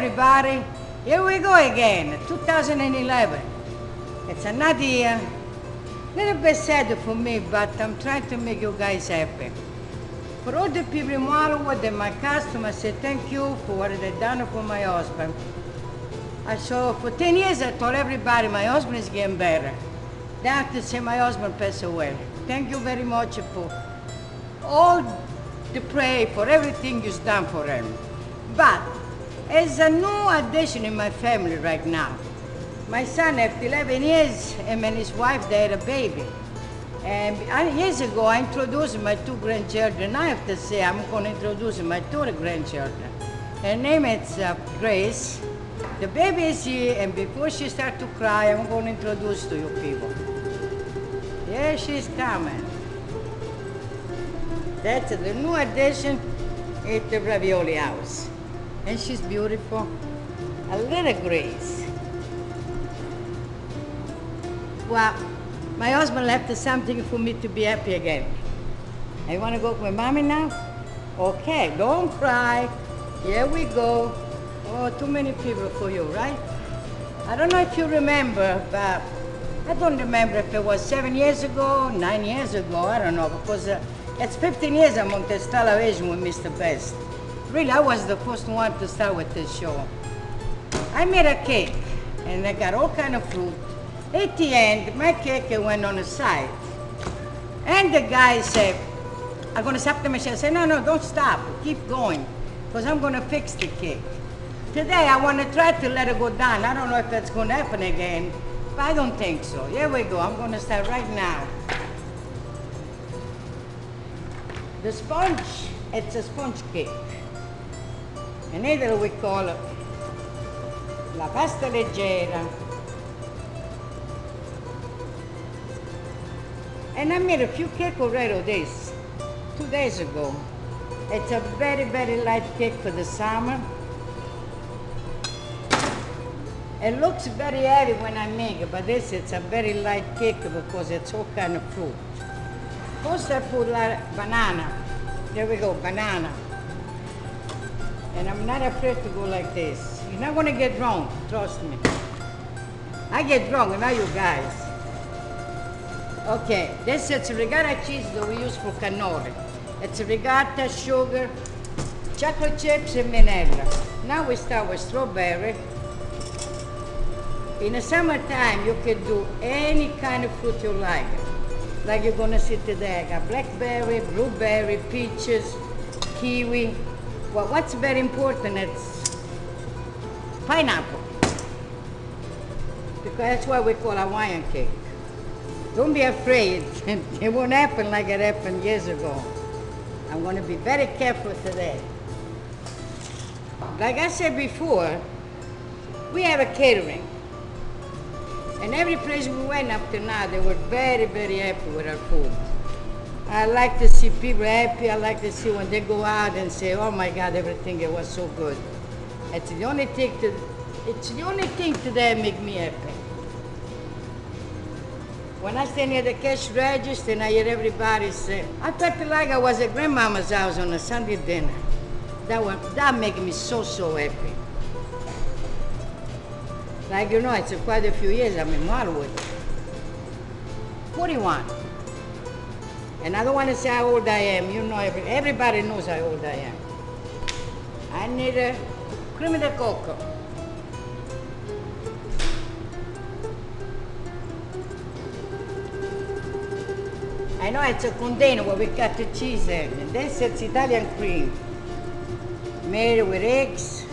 everybody. Here we go again, 2011. It's another year. A little bit sad for me, but I'm trying to make you guys happy. For all the people in Wildwood and my customers, I say thank you for what they've done for my husband. So for 10 years, I told everybody my husband is getting better. Then I have to say my husband passed away. Thank you very much for all the prayer, for everything you've done for him. But there's a new addition in my family right now. My son, after 11 years, him and his wife, they had a baby. And years ago, I introduced my two grandchildren. I have to say, I'm going to introduce my two grandchildren. Her name is Grace. The baby is here, and before she starts to cry, I'm going to introduce to you people. Here she's coming. That's the new addition at the Ravioli House. And she's beautiful. A little Grace. Well, my husband left something for me to be happy again. I want to go with mommy now? Okay, don't cry. Here we go. Oh, too many people for you, right? I don't know if you remember, but I don't remember if it was 7 years ago, 9 years ago, I don't know, because it's 15 years I'm on this television with Mr. Best. Really, I was the first one to start with this show. I made a cake, and I got all kind of fruit. At the end, my cake went on the side. And the guy said, I'm going to stop the machine. I said, no, don't stop. Keep going, because I'm going to fix the cake. Today, I want to try to let it go down. I don't know if that's going to happen again, but I don't think so. Here we go. I'm going to start right now. The sponge, it's a sponge cake. In Italy, we call it la pasta leggera. And I made a few cakes already of this 2 days ago. It's a very, very light cake for the summer. It looks very heavy when I make it, but this it's a very light cake because it's all kind of fruit. First I put banana. There we go, banana. And I'm not afraid to go like this. You're not gonna get drunk, trust me. I get drunk, and now you guys. Okay, this is regatta cheese that we use for cannoli. It's regatta, sugar, chocolate chips, and vanilla. Now we start with strawberry. In the summertime, you can do any kind of fruit you like. Like you're gonna see today, I got blackberry, blueberry, peaches, kiwi. Well, what's very important is pineapple. Because that's why we call Hawaiian cake. Don't be afraid. It won't happen like it happened years ago. I'm going to be very careful today. Like I said before, we have a catering. And every place we went up to now, they were very, very happy with our food. I like to see people happy. I like to see when they go out and say, oh my God, everything it was so good. It's the only thing today make me happy. When I stand near the cash register and I hear everybody say, I felt like I was at grandmama's house on a Sunday dinner. That makes me so, so happy. Like you know, it's quite a few years I'm in Wildwood. 41. And I don't want to say how old I am. You know, everybody knows how old I am. I need a cream de coco. I know it's a container where we cut the cheese in. And this is Italian cream. Made with eggs.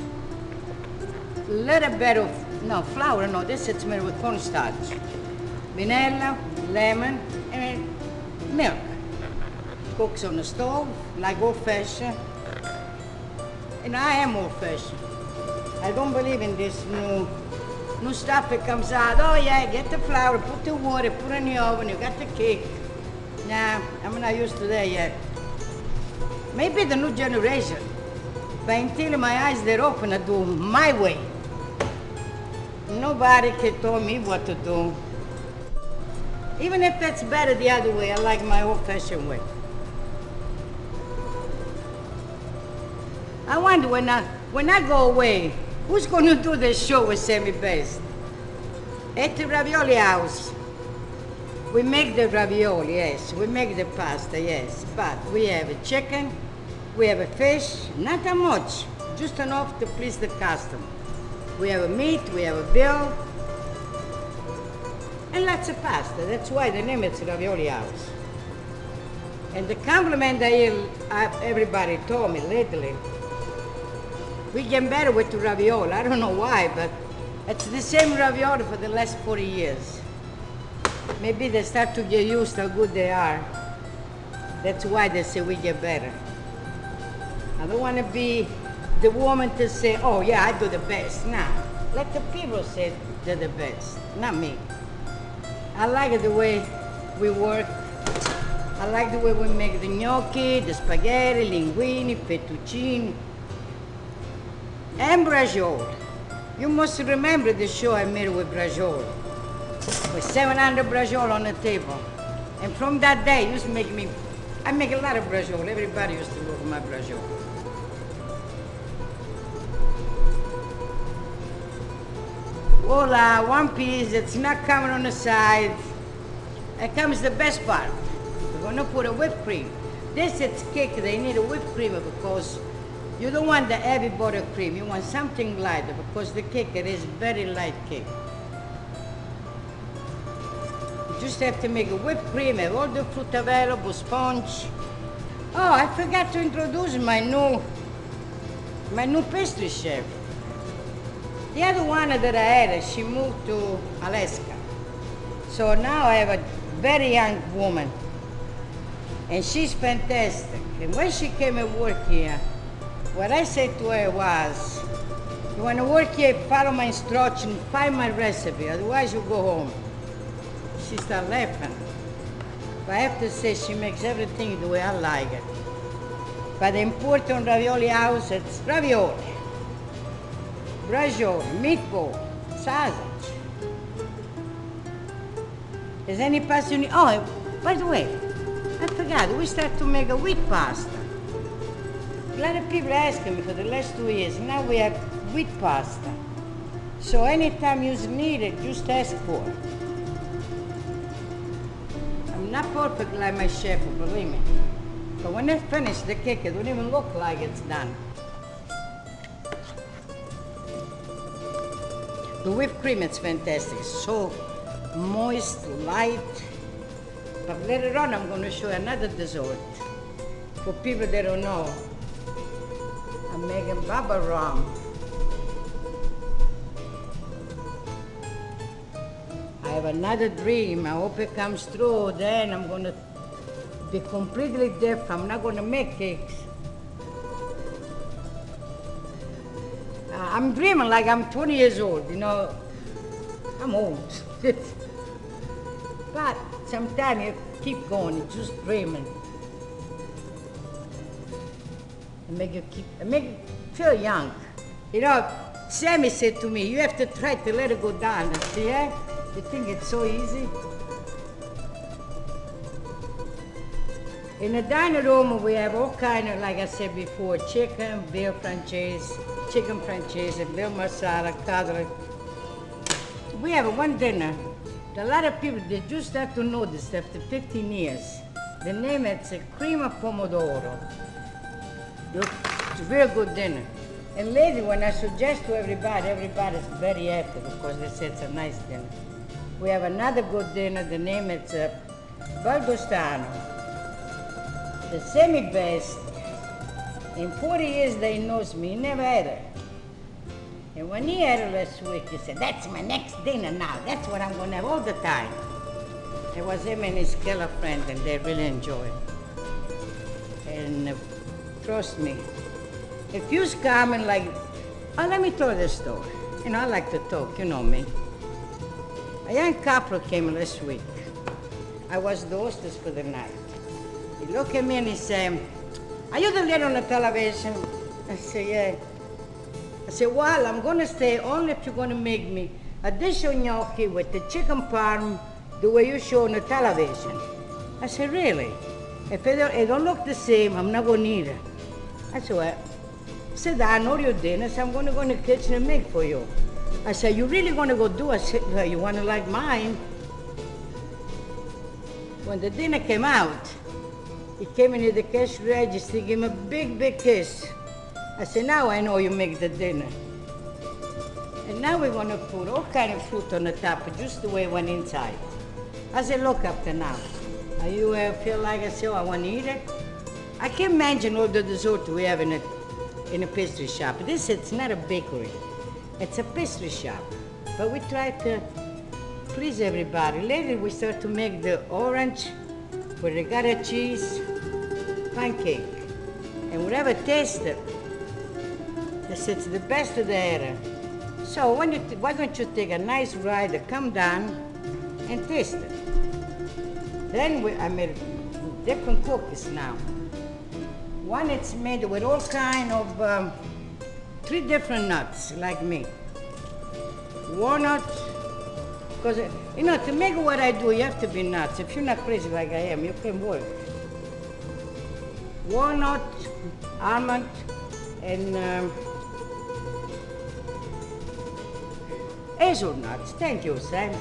A little bit of, no, flour, no, this is made with cornstarch. Vanilla, lemon, and milk. Cooks on the stove, like old-fashioned. And I am old-fashioned. I don't believe in this new stuff that comes out. Oh yeah, get the flour, put the water, put it in the oven, you got the cake. Nah, I'm not used to that yet. Maybe the new generation. But until my eyes they're open, I do my way. Nobody can tell me what to do. Even if it's better the other way, I like my old-fashioned way. I wonder when I go away, Who's going to do the show with Sammy Best? At the Ravioli House, we make the ravioli, yes. We make the pasta, yes. But we have a chicken, we have a fish, not that much, just enough to please the customer. We have a meat, we have a bill, and lots of pasta. That's why the name is Ravioli House. And the compliment everybody told me lately, we get better with the ravioli. I don't know why, but it's the same ravioli for the last 40 years. Maybe they start to get used to how good they are. That's why they say we get better. I don't want to be the woman to say, oh yeah, I do the best. Nah, let the people say they're the best, not me. I like the way we work. I like the way we make the gnocchi, the spaghetti, linguine, fettuccine, and braciole. You must remember the show I made with braciole. With 700 braciole on the table. And from that day, used to make me, I make a lot of braciole. Everybody used to love my braciole. Well, one piece, it's not coming on the side. It comes the best part. We're gonna put a whipped cream. This is cake, they need a whipped cream because you don't want the heavy buttercream. You want something lighter because the cake, it is very light cake. You just have to make a whipped cream, have all the fruit available, sponge. Oh, I forgot to introduce my new pastry chef. The other one that I had, she moved to Alaska. So now I have a very young woman. And she's fantastic. And when she came and worked here, what I said to her was, you want to work here, follow my instruction, find my recipe, otherwise you go home. She started laughing. But I have to say, she makes everything the way I like it. But the important Ravioli House, it's ravioli, braciole, meatball, sausage. Is any pasta you need? Oh, by the way, I forgot, we start to make a wheat pasta. A lot of people asking me for the last 2 years, now we have wheat pasta. So anytime you need it, just ask for it. I'm not perfect like my chef, believe me. But when I finish the cake, it don't even look like it's done. The whipped cream is fantastic, so moist, light. But later on, I'm going to show you another dessert. For people that don't know, I'm making baba rum. I have another dream. I hope it comes true. Then I'm going to be completely deaf. I'm not going to make cakes. I'm dreaming like I'm 20 years old, you know. I'm old. But sometimes you keep going, you're just dreaming. And make you feel young. You know, Sammy said to me, you have to try to let it go down. I said, yeah? You think it's so easy? In the dining room, we have all kind of, like I said before, chicken, veal franchise, chicken franchise, veal masala, cutlet. We have one dinner. A lot of people, they just have to know this after 15 years. The name is Crema Pomodoro. It's a very good dinner. And lately, when I suggest to everybody, everybody's very happy because they say it's a nice dinner. We have another good dinner. The name is Valdostano. The semi-best. In 40 years, they knows me. He never had it. And when he had it last week, he said, that's my next dinner now. That's what I'm going to have all the time. It was him and his killer friend, and they really enjoyed it. And trust me, if you's coming like, oh, let me tell this story. You know, I like to talk, you know me. A young couple came last week. I was the hostess for the night. He looked at me and he said, are you the lady on the television? I said, yeah. I said, well, I'm going to stay only if you're going to make me a dish of gnocchi with the chicken parm the way you show on the television. I said, really? If it don't look the same, I'm not going to eat it. I said, well, sit down, order your dinner. I said, I'm gonna go in the kitchen and make for you. I said, you really gonna go do? I said, well, you wanna like mine? When the dinner came out, he came into the cash register, gave him a big, big kiss. I said, now I know you make the dinner. And now we're gonna put all kind of fruit on the top, just the way it went inside. I said, look up to now. Are you feel like I said, oh, I wanna eat it? I can't imagine all the dessert we have in a pastry shop. It's not a bakery. It's a pastry shop. But we try to please everybody. Later we start to make the orange with ricotta cheese pancake. And whatever taste it, it's the best of the era. So why don't you take a nice ride to come down and taste it. Then I made different cookies now. One it's made with all kind of 3 different nuts, like me. Walnut, because you know, to make what I do, you have to be nuts. If you're not crazy like I am, you can work. Walnut, almond, and hazelnuts. Thank you, Sam.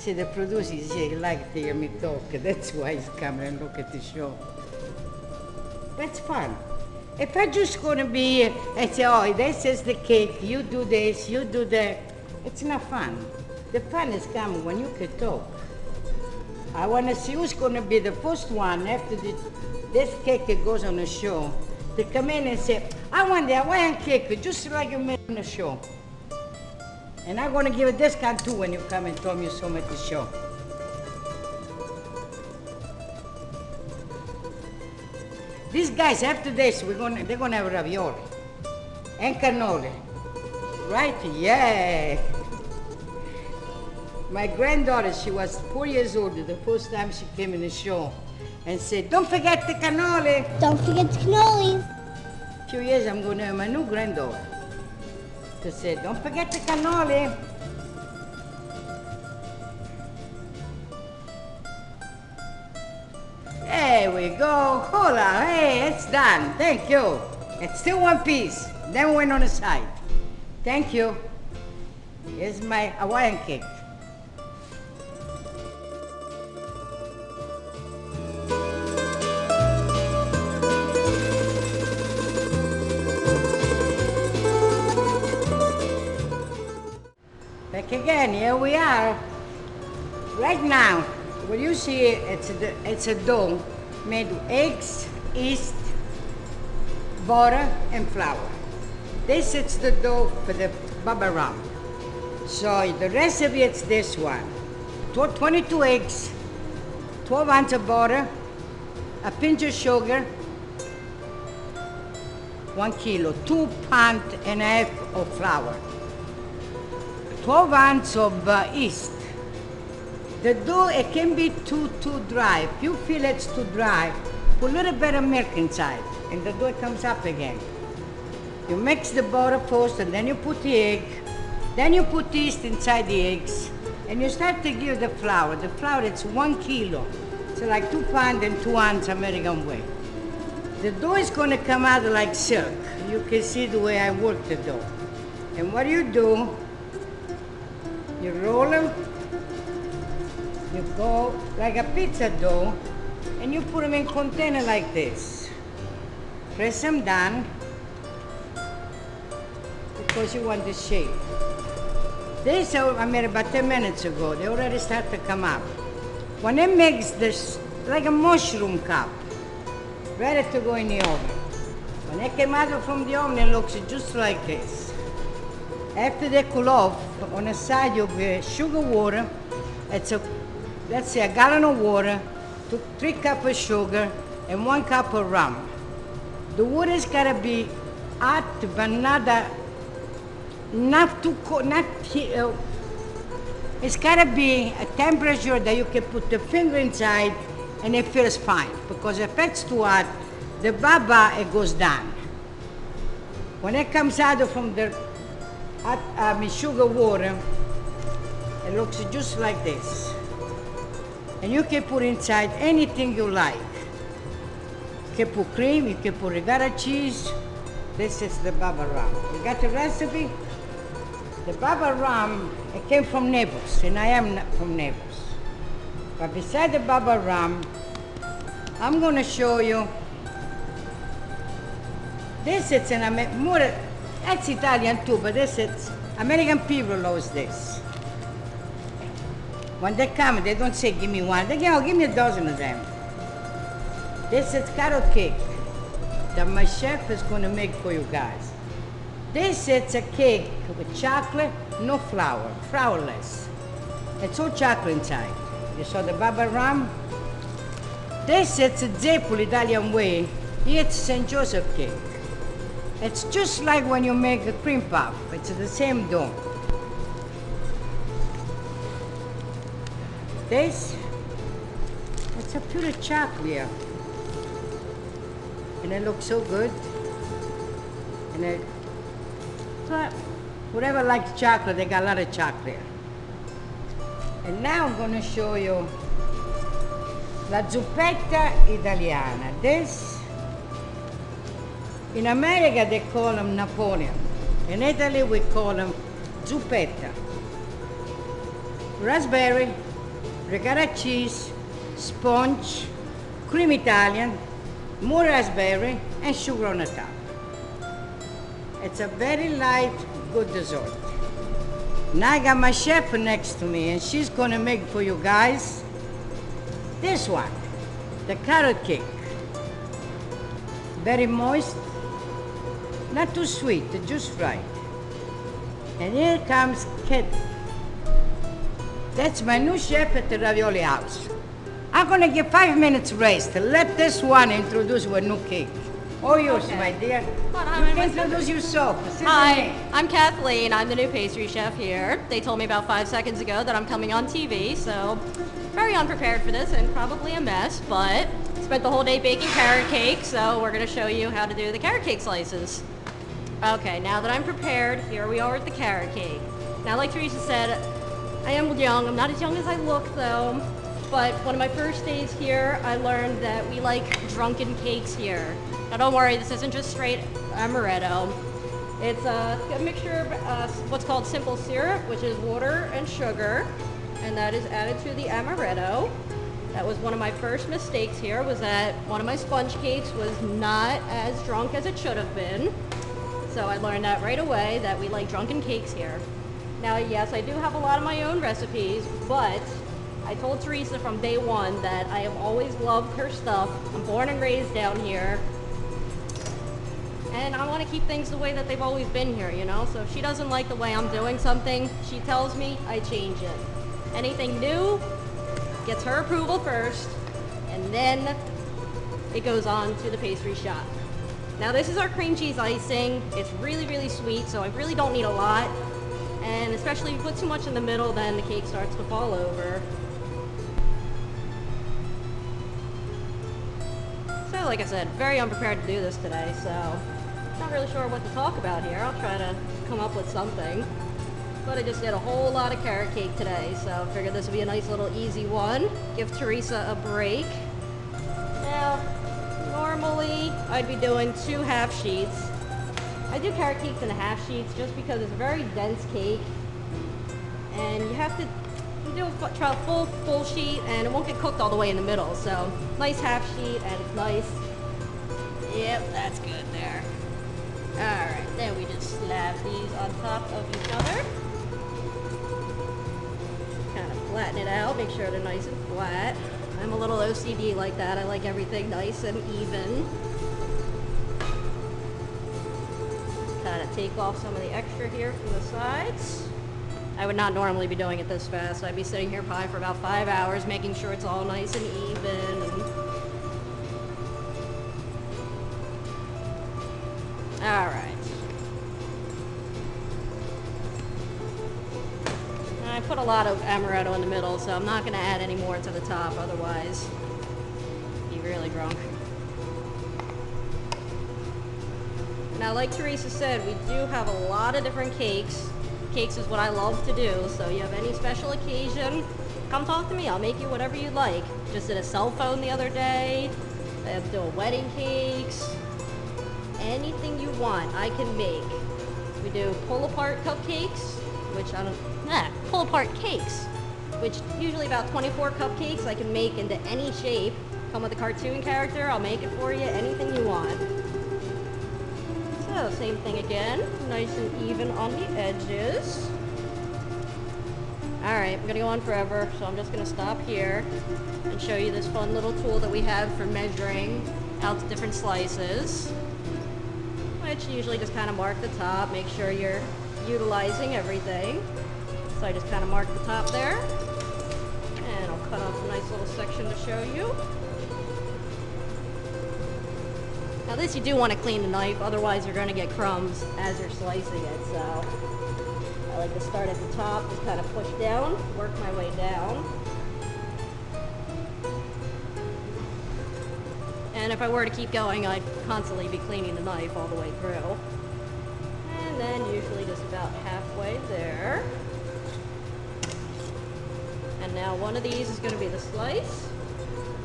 See, the producer, he likes to hear me talk. That's why he's coming and look at the show. That's fun. If I just gonna be and say, oh, this is the cake, you do this, you do that, it's not fun. The fun is coming when you can talk. I wanna see who's gonna be the first one after this cake goes on the show to come in and say, I want the Hawaiian cake, just like you made on the show. And I'm gonna give a discount too when you come and tell me so much the show. These guys, after this, they're gonna have ravioli and cannoli, right? Yeah. My granddaughter, she was 4 years old the first time she came in the show and said, don't forget the cannoli. Don't forget the cannolis. A few years, I'm gonna have my new granddaughter to say, don't forget the cannoli. There we go. Hola, hey, it's done. Thank you. It's still one piece. Then went on the side. Thank you. Here's my Hawaiian cake. Back again, here we are. Right now, what you see, it's a dough made with eggs, yeast, butter, and flour. This is the dough for the baba rum. So the recipe, it's this one. 22 eggs, 12 ounces of butter, a pinch of sugar, 1 kilo, 2.5 pounds of flour, 12 ounces of yeast. The dough, it can be too dry. If you feel it's too dry, put a little bit of milk inside, and the dough comes up again. You mix the butter first, and then you put the egg, then you put the yeast inside the eggs, and you start to give the flour. The flour, it's 1 kilo. It's like 2 pounds and 2 ounces American way. The dough is going to come out like silk. You can see the way I work the dough. And what you do, you roll them. You go like a pizza dough, and you put them in container like this. Press them down because you want the shape. This I made about 10 minutes ago. They already start to come up. When it makes this like a mushroom cup, ready to go in the oven. When they came out from the oven, it looks just like this. After they cool off, on the side you have sugar water. Let's say a gallon of water, 3 cups of sugar, and 1 cup of rum. The water's gotta be hot, but not too cold, it's gotta be a temperature that you can put the finger inside and it feels fine. Because if it's too hot, the baba, it goes down. When it comes out from the sugar water, it looks just like this. And you can put inside anything you like. You can put cream, you can put ricotta cheese, This is the baba ram. You got the recipe? The baba ram, it came from Naples, and I am not from Naples. But beside the baba ram, I'm going to show you. This is more, that's Italian too, but this is, American people love this. When they come, they don't say, give me one. They go, give me a dozen of them. This is carrot cake that my chef is going to make for you guys. This is a cake with chocolate, no flour, flourless. It's all chocolate inside. You saw the baba ram? This is a zeppo Italian way. It's St. Joseph cake. It's just like when you make a cream puff. It's the same dough. This, it's a pure chocolate. And it looks so good. And it, whoever likes chocolate, they got a lot of chocolate. And now I'm going to show you la zuppetta italiana. This, in America they call them Napoleon. In Italy we call them zuppetta. Raspberry, ricotta cheese, sponge, cream Italian, more raspberry, and sugar on the top. It's a very light, good dessert. Now I got my chef next to me, and she's gonna make for you guys this one, the carrot cake. Very moist, not too sweet, just right. And here comes Kit. That's my new chef at the Ravioli House. I'm gonna give 5 minutes rest. Let this one introduce your new cake. All yours, okay, my dear. You can introduce yourself. Hi, I'm Kathleen. I'm the new pastry chef here. They told me about 5 seconds ago that I'm coming on TV, so very unprepared for this and probably a mess, but spent the whole day baking carrot cake, so we're gonna show you how to do the carrot cake slices. Okay, now that I'm prepared, here we are with the carrot cake. Now, like Teresa said, I am young. I'm not as young as I look, though. But one of my first days here, I learned that we like drunken cakes here. Now don't worry, this isn't just straight amaretto. It's a mixture of what's called simple syrup, which is water and sugar, and that is added to the amaretto. That was one of my first mistakes here, was that one of my sponge cakes was not as drunk as it should have been. So I learned that right away, that we like drunken cakes here. Now, yes, I do have a lot of my own recipes, but I told Teresa from day one that I have always loved her stuff. I'm born and raised down here. And I want to keep things the way that they've always been here, you know? So if she doesn't like the way I'm doing something, she tells me, I change it. Anything new gets her approval first, and then it goes on to the pastry shop. Now this is our cream cheese icing. It's really, really sweet, so I really don't need a lot. And especially if you put too much in the middle, then the cake starts to fall over. So like I said, very unprepared to do this today, so not really sure what to talk about here. I'll try to come up with something. But I just did a whole lot of carrot cake today, so I figured this would be a nice little easy one. Give Teresa a break. Now, normally I'd be doing 2 half sheets. I do carrot cakes in half sheets just because it's a very dense cake, and you have to do a full sheet and it won't get cooked all the way in the middle. So nice half sheet, and it's nice. Yep, that's good there. Alright, then we just slap these on top of each other. Kind of flatten it out, make sure they're nice and flat. I'm a little OCD like that. I like everything nice and even. Kind of take off some of the extra here from the sides. I would not normally be doing it this fast. I'd be sitting here probably for about 5 hours making sure it's all nice and even. Alright. I put a lot of amaretto in the middle, so I'm not going to add any more to the top, otherwise I'd be really drunk. Now, like Teresa said, we do have a lot of different cakes. Cakes is what I love to do, so you have any special occasion, come talk to me. I'll make you whatever you like. Just did a cell phone the other day. I have to do wedding cakes. anything you want, I can make. We do pull-apart cupcakes, which pull-apart cakes, which usually about 24 cupcakes I can make into any shape. Come with a cartoon character, I'll make it for you, anything you want. So, same thing again, nice and even on the edges. Alright, I'm gonna go on forever, so I'm just gonna stop here and show you this fun little tool that we have for measuring out the different slices. Which usually just kind of mark the top, make sure you're utilizing everything. So I just kind of mark the top there. And I'll cut off a nice little section to show you. Now this you do want to clean the knife, otherwise you're going to get crumbs as you're slicing it. So I like to start at the top, just kind of push down, work my way down. And if I were to keep going, I'd constantly be cleaning the knife all the way through. And then usually just about halfway there. And now one of these is going to be the slice.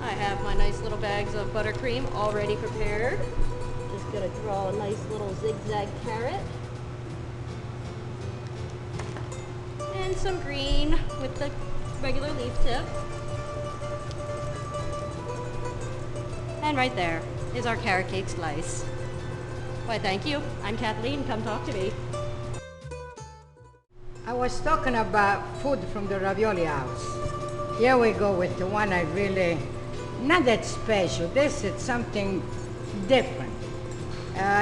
I have my nice little bags of buttercream already prepared. Just going to draw a nice little zigzag carrot. And some green with the regular leaf tip. And right there is our carrot cake slice. Why, thank you. I'm Kathleen. Come talk to me. I was talking about food from the Ravioli House. Here we go with the one I really, not that special. This is something different.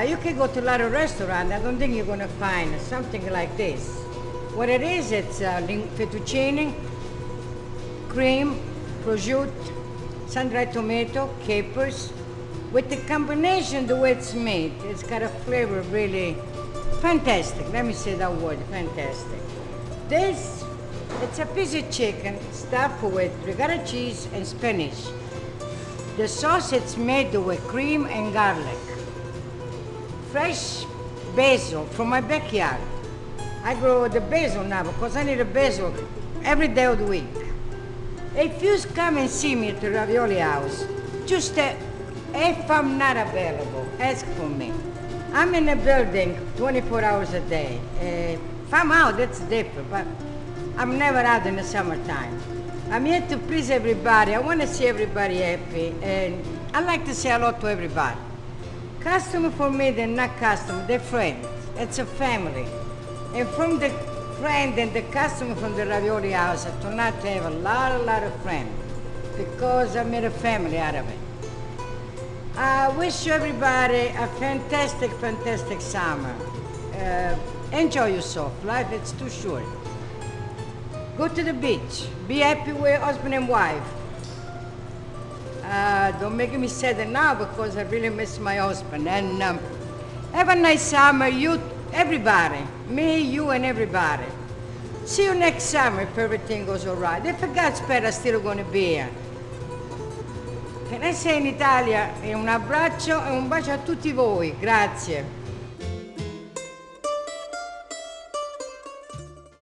You can go to a lot of restaurants. I don't think you're going to find something like this. What it is, it's fettuccine, cream, prosciutto, sun-dried tomato, capers. With the combination, the way it's made, it's got a flavor really fantastic. Let me say that word, fantastic. This, it's a piece of chicken stuffed with ricotta cheese and spinach. The sauce, it's made with cream and garlic. Fresh basil from my backyard. I grow the basil now because I need a basil every day of the week. If you come and see me at the Ravioli House, just if I'm not available, ask for me. I'm in a building 24 hours a day. If I'm out, that's different, but I'm never out in the summertime. I'm here to please everybody. I want to see everybody happy, and I like to say hello to everybody. Customer for me, they're not customer, they're friends. It's a family. And from the friend and the customer from the Ravioli House, I do not have a lot of friends because I made a family out of it. I wish everybody a fantastic summer. Enjoy yourself. Life is too short. Go to the beach. Be happy with husband and wife. Don't make me sad now because I really miss my husband. And have a nice summer, you, everybody. Me, you, and everybody. See you next summer if everything goes all right. If God's better, I'm still going to be here. Can I say in Italia, un abbraccio e un bacio a tutti voi. Grazie.